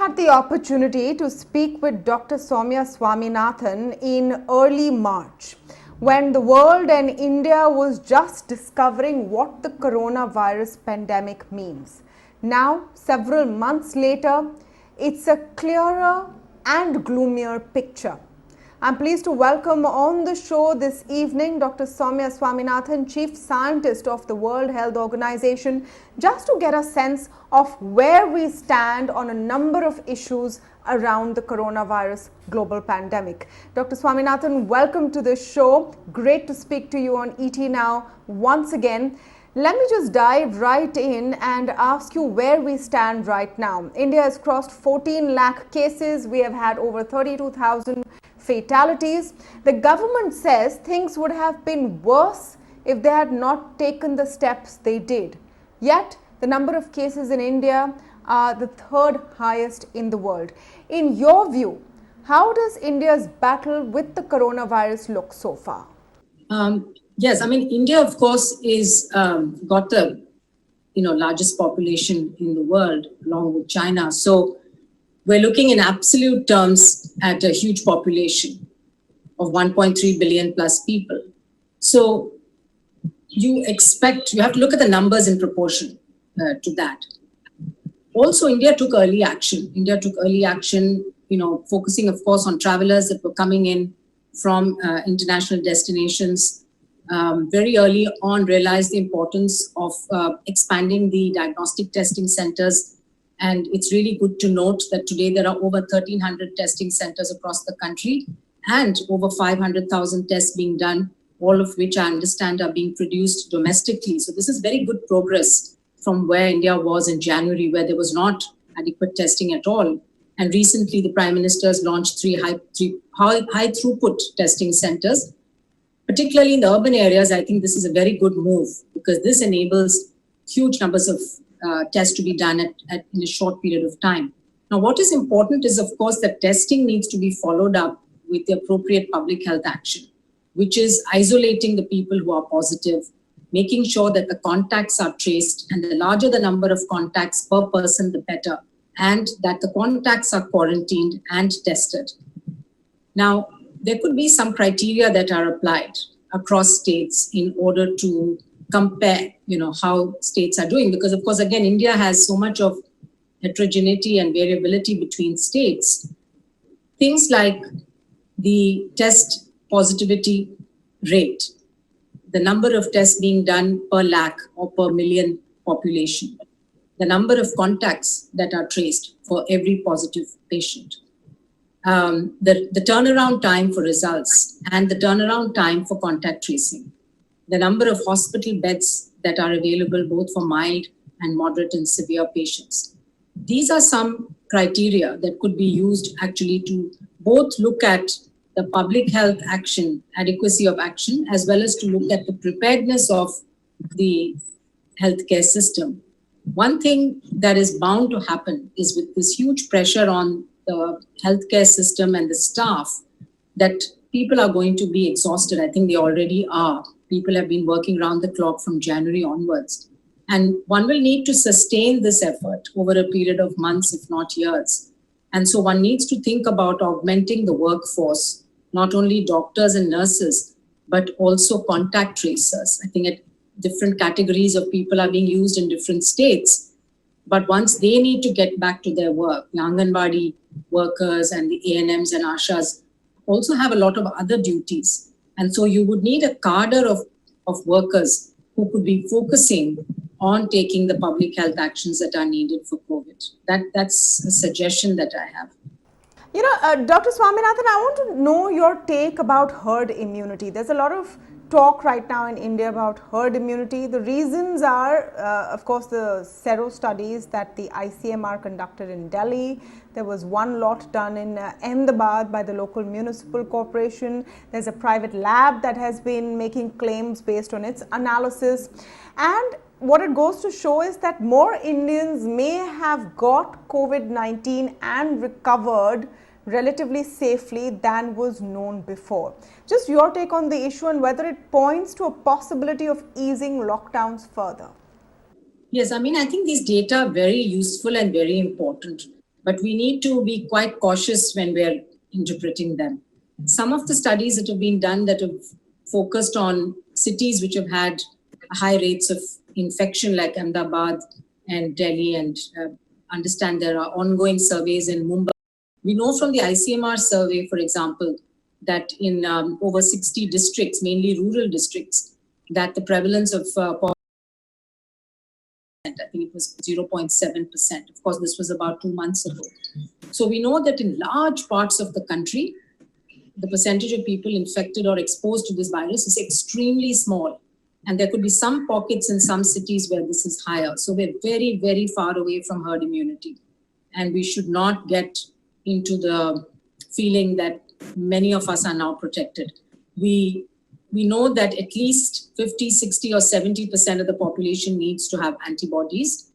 had the opportunity to speak with Dr. Soumya Swaminathan in early March, when the world and India was just discovering what the coronavirus pandemic means. Now, several months later, it's a clearer and gloomier picture. I'm pleased to welcome on the show this evening Dr. Soumya Swaminathan, Chief Scientist of the World Health Organization, just to get a sense of where we stand on a number of issues around the coronavirus global pandemic. Dr. Swaminathan, welcome to the show. Great to speak to you on ET Now once again. Let me just dive right in and ask you where we stand right now. India has crossed 14 lakh cases. We have had over 32,000 fatalities. The government says things would have been worse if they had not taken the steps they did. Yet, the number of cases in India are the third highest in the world. In your view, how does India's battle with the coronavirus look so far? Yes, I mean, India, of course, is got the largest population in the world, along with China. So we're looking in absolute terms at a huge population of 1.3 billion plus people. So you have to look at the numbers in proportion to that. Also, India took early action. Focusing, of course, on travelers that were coming in from international destinations. Very early on, realized the importance of expanding the diagnostic testing centers. And it's really good to note that today there are over 1,300 testing centers across the country and over 500,000 tests being done, all of which I understand are being produced domestically. So this is very good progress from where India was in January, where there was not adequate testing at all. And recently, the Prime Minister has launched three high throughput testing centers. Particularly in the urban areas, I think this is a very good move because this enables huge numbers of tests to be done in a short period of time. Now, what is important is, of course, that testing needs to be followed up with the appropriate public health action, which is isolating the people who are positive, making sure that the contacts are traced, and the larger the number of contacts per person, the better, and that the contacts are quarantined and tested. Now, there could be some criteria that are applied across states in order to compare, how states are doing. Because, of course, again, India has so much of heterogeneity and variability between states. Things like the test positivity rate, the number of tests being done per lakh or per million population, the number of contacts that are traced for every positive patient, the turnaround time for results and the turnaround time for contact tracing, the number of hospital beds that are available both for mild and moderate and severe patients. These are some criteria that could be used actually to both look at the public health action, adequacy of action, as well as to look at the preparedness of the healthcare system. One thing that is bound to happen is with this huge pressure on the healthcare system and the staff, that people are going to be exhausted. I think they already are. People have been working around the clock from January onwards. And one will need to sustain this effort over a period of months, if not years. And so one needs to think about augmenting the workforce, not only doctors and nurses, but also contact tracers. I think different categories of people are being used in different states. But once they need to get back to their work, the Anganwadi workers and the ANMs and ASHAs also have a lot of other duties. And so you would need a cadre of workers who could be focusing on taking the public health actions that are needed for COVID. That's a suggestion that I have. Dr. Swaminathan, I want to know your take about herd immunity. There's a lot of talk right now in India about herd immunity. The reasons are, of course, the Sero-studies that the ICMR conducted in Delhi. There was one lot done in Ahmedabad by the local municipal corporation. There's a private lab that has been making claims based on its analysis. And what it goes to show is that more Indians may have got COVID-19 and recovered relatively safely than was known before. Just your take on the issue and whether it points to a possibility of easing lockdowns further. Yes, I mean, I think these data are very useful and very important. but we need to be quite cautious when we're interpreting them. Some of the studies that have been done that have focused on cities which have had high rates of infection like Ahmedabad and Delhi, and understand there are ongoing surveys in Mumbai. We know from the ICMR survey, for example, that in over 60 districts, mainly rural districts, that the prevalence of I think it was 0.7%. Of course, this was about 2 months ago. So we know that in large parts of the country, the percentage of people infected or exposed to this virus is extremely small. And there could be some pockets in some cities where this is higher. So we're very, very far away from herd immunity. And we should not get into the feeling that many of us are now protected. We know that at least 50, 60 or 70% of the population needs to have antibodies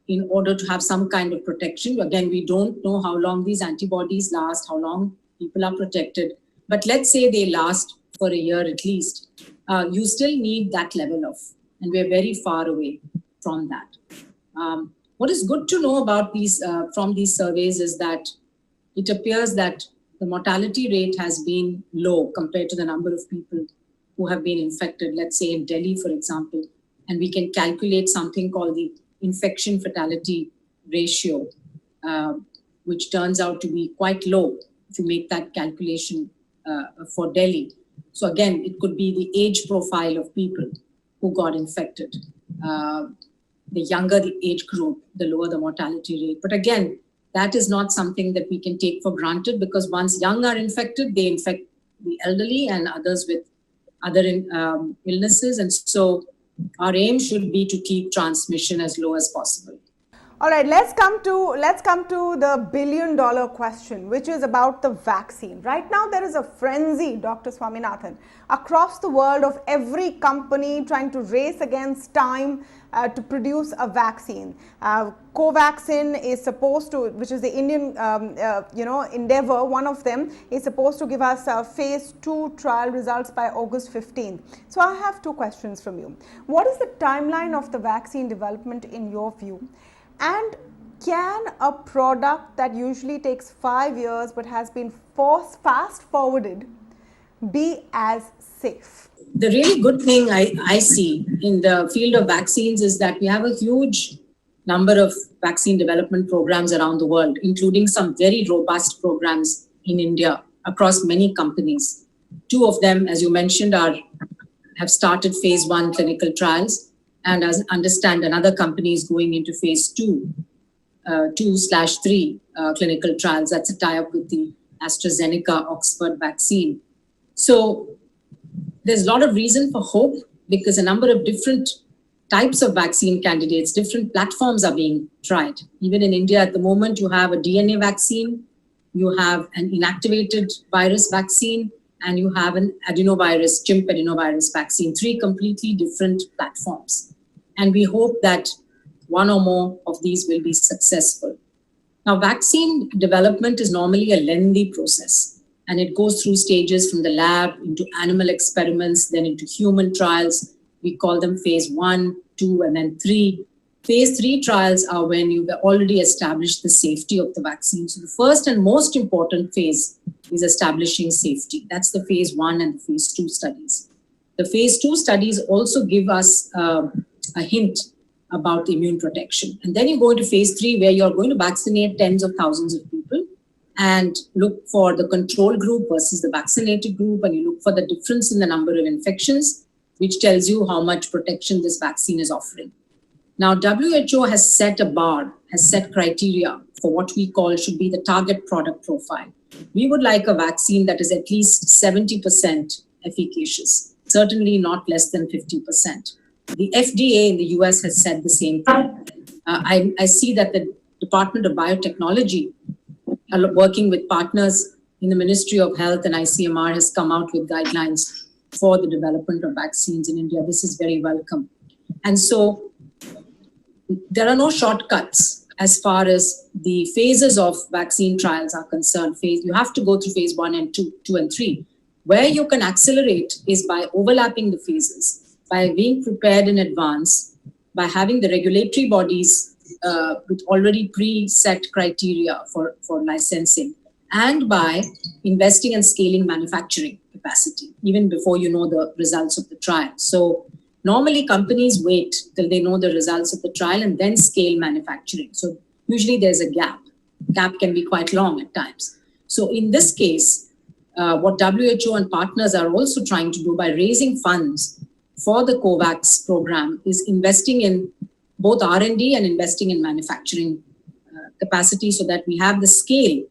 in order to have some kind of protection. Again, we don't know how long these antibodies last, how long people are protected. But let's say they last for a year at least. You still need that level of, and we're very far away from that. What is good to know about these from these surveys is that it appears that the mortality rate has been low compared to the number of people who have been infected, let's say in Delhi, for example, and we can calculate something called the infection fatality ratio, which turns out to be quite low if you make that calculation for Delhi. So again, it could be the age profile of people who got infected. The younger the age group, the lower the mortality rate. But again, that is not something that we can take for granted, because once young are infected, they infect the elderly and others with other illnesses. And so our aim should be to keep transmission as low as possible. All right, let's come to the billion-dollar question, which is about the vaccine. Right now, there is a frenzy, Dr. Swaminathan, across the world of every company trying to race against time to produce a vaccine. Covaxin is supposed to, which is the Indian, endeavor, one of them is supposed to give us phase 2 trial results by August 15th. So I have two questions from you. What is the timeline of the vaccine development in your view? And can a product that usually takes 5 years but has been fast forwarded be as safe? The really good thing I see in the field of vaccines is that we have a huge number of vaccine development programs around the world, including some very robust programs in India across many companies. 2 of them, as you mentioned, have started phase 1 clinical trials. And as I understand, another company is going into phase 2/3 clinical trials. That's a tie-up with the AstraZeneca Oxford vaccine. So there's a lot of reason for hope, because a number of different types of vaccine candidates, different platforms are being tried. Even in India at the moment, you have a DNA vaccine, you have an inactivated virus vaccine, and you have an adenovirus, chimp adenovirus vaccine, 3 completely different platforms. And we hope that one or more of these will be successful. Now, vaccine development is normally a lengthy process, and it goes through stages from the lab into animal experiments, then into human trials. We call them phase 1, 2, and then 3. Phase 3 trials are when you've already established the safety of the vaccine. So the first and most important phase is establishing safety. That's the phase 1 and the phase 2 studies. The phase 2 studies also give us a hint about the immune protection. And then you go into phase 3, where you're going to vaccinate tens of thousands of people and look for the control group versus the vaccinated group, and you look for the difference in the number of infections, which tells you how much protection this vaccine is offering. Now, WHO has set a bar, has set criteria for what we call should be the target product profile. We would like a vaccine that is at least 70% efficacious, certainly not less than 50%. The FDA in the US has said the same thing. I see that the Department of Biotechnology, working with partners in the Ministry of Health and ICMR, has come out with guidelines for the development of vaccines in India. This is very welcome. And so there are no shortcuts as far as the phases of vaccine trials are concerned. You have to go through phase 1 and 2 and 3. Where you can accelerate is by overlapping the phases, by being prepared in advance, by having the regulatory bodies with already pre-set criteria for licensing, and by investing and scaling manufacturing capacity, even before you know the results of the trial. So normally companies wait till they know the results of the trial and then scale manufacturing. So usually there's a gap. Gap can be quite long at times. So in this case, what WHO and partners are also trying to do by raising funds for the COVAX program is investing in both R&D and investing in manufacturing capacity so that we have the scale.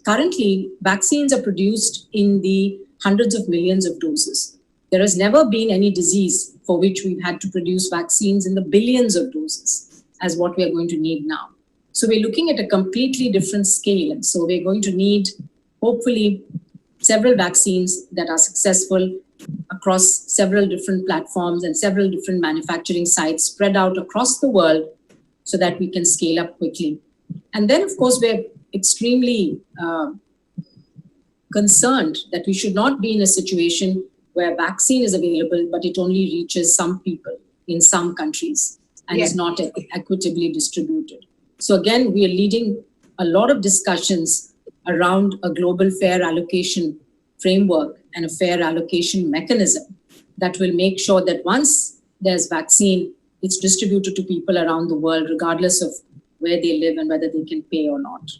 Currently, vaccines are produced in the hundreds of millions of doses. There has never been any disease for which we've had to produce vaccines in the billions of doses as what we are going to need now. So we're looking at a completely different scale. And so we're going to need, hopefully, several vaccines that are successful across several different platforms and several different manufacturing sites spread out across the world so that we can scale up quickly. And then, of course, we're extremely concerned that we should not be in a situation where vaccine is available, but it only reaches some people in some countries and is not equitably distributed. So again, we are leading a lot of discussions around a global fair allocation framework and a fair allocation mechanism that will make sure that once there's vaccine, it's distributed to people around the world, regardless of where they live and whether they can pay or not.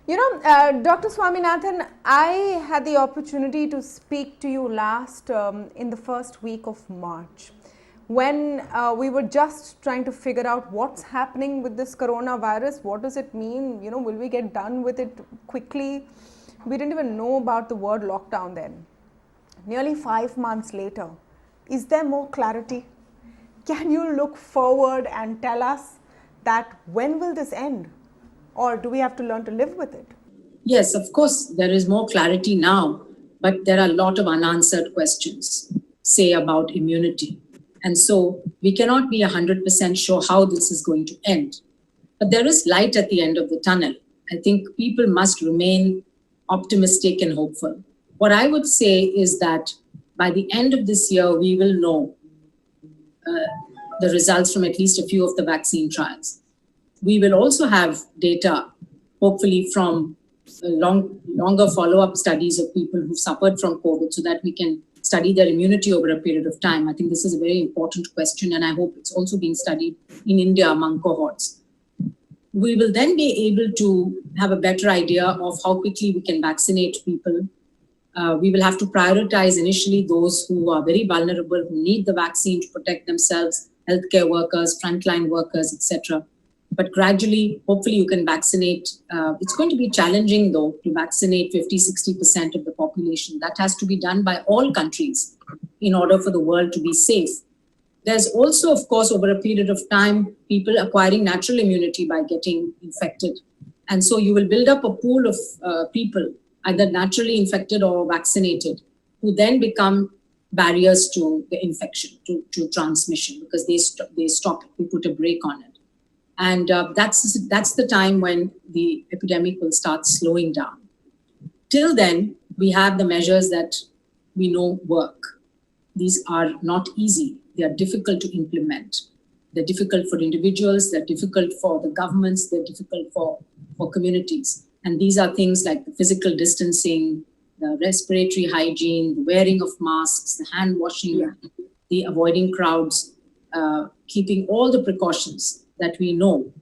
Dr. Swaminathan, I had the opportunity to speak to you last in the first week of March, when we were just trying to figure out what's happening with this coronavirus. What does it mean? Will we get done with it quickly? We didn't even know about the word lockdown then. Nearly 5 months later, is there more clarity? Can you look forward and tell us that when will this end? Or do we have to learn to live with it? Yes, of course, there is more clarity now, but there are a lot of unanswered questions, say about immunity. And so we cannot be 100% sure how this is going to end. But there is light at the end of the tunnel. I think people must remain optimistic and hopeful. What I would say is that by the end of this year, we will know the results from at least a few of the vaccine trials. We will also have data, hopefully from longer follow-up studies of people who suffered from COVID so that we can study their immunity over a period of time. I think this is a very important question, and I hope it's also being studied in India among cohorts. We will then be able to have a better idea of how quickly we can vaccinate people. We will have to prioritize initially those who are very vulnerable, who need the vaccine to protect themselves, healthcare workers, frontline workers, etc. But gradually, hopefully you can vaccinate. It's going to be challenging, though, to vaccinate 50-60% of the population. That has to be done by all countries in order for the world to be safe. There's also, of course, over a period of time, people acquiring natural immunity by getting infected. And so you will build up a pool of people, either naturally infected or vaccinated, who then become barriers to the infection, to transmission, because they stop it, we put a brake on it. And that's the time when the epidemic will start slowing down. Till then, we have the measures that we know work. These are not easy. They are difficult to implement. They're difficult for individuals. They're difficult for the governments. They're difficult for communities. And these are things like the physical distancing, the respiratory hygiene, the wearing of masks, the hand washing, the avoiding crowds, keeping all the precautions that we know,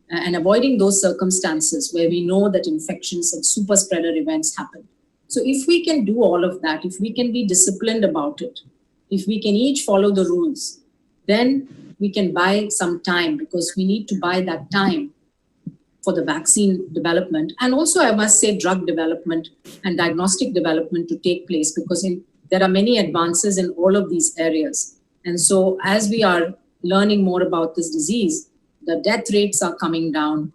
and avoiding those circumstances where we know that infections and super spreader events happen. So if we can do all of that, if we can be disciplined about it, if we can each follow the rules, then we can buy some time, because we need to buy that time for the vaccine development. And also, I must say, drug development and diagnostic development to take place, because there are many advances in all of these areas. And so as we are learning more about this disease, the death rates are coming down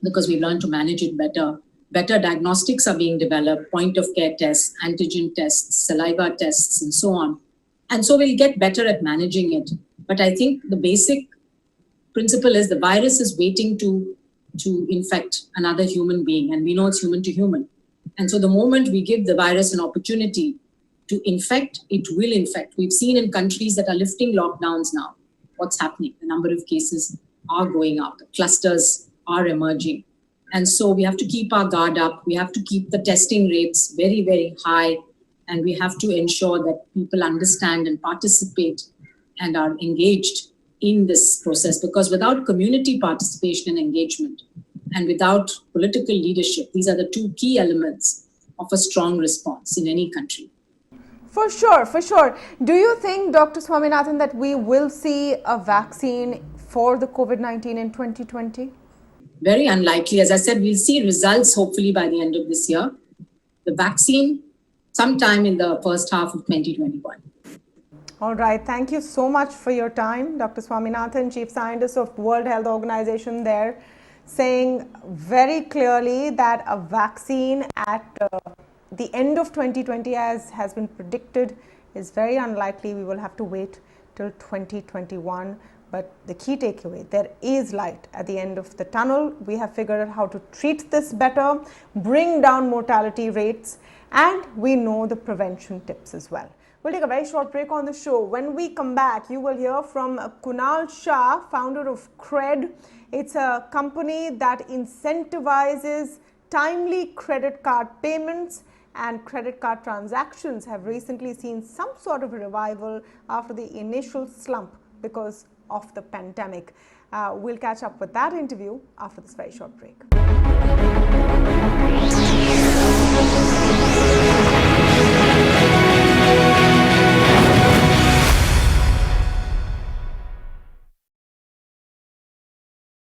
because we've learned to manage it better. Better diagnostics are being developed, point of care tests, antigen tests, saliva tests, and so on. And so we'll get better at managing it. But I think the basic principle is the virus is waiting to infect another human being, and we know it's human to human. And so the moment we give the virus an opportunity to infect, it will infect. We've seen in countries that are lifting lockdowns now, what's happening. The number of cases are going up, the clusters are emerging. And so we have to keep our guard up. We have to keep the testing rates very, very high. And we have to ensure that people understand and participate and are engaged in this process. Because without community participation and engagement, and without political leadership, these are the two key elements of a strong response in any country. For sure, for sure. Do you think, Dr. Swaminathan, that we will see a vaccine for the COVID-19 in 2020? Very unlikely. As I said, we'll see results hopefully by the end of this year. The vaccine sometime in the first half of 2021. All right. Thank you so much for your time, Dr. Swaminathan, Chief Scientist of World Health Organization there, saying very clearly that a vaccine at the end of 2020, as has been predicted, is very unlikely. We will have to wait till 2021. But the key takeaway, there is light at the end of the tunnel. We have figured out how to treat this better, bring down mortality rates, and we know the prevention tips as well. We'll take a very short break on the show. When we come back, you will hear from Kunal Shah, founder of Cred. It's a company that incentivizes timely credit card payments, and credit card transactions have recently seen some sort of a revival after the initial slump because of the pandemic. We'll catch up with that interview after this very short break.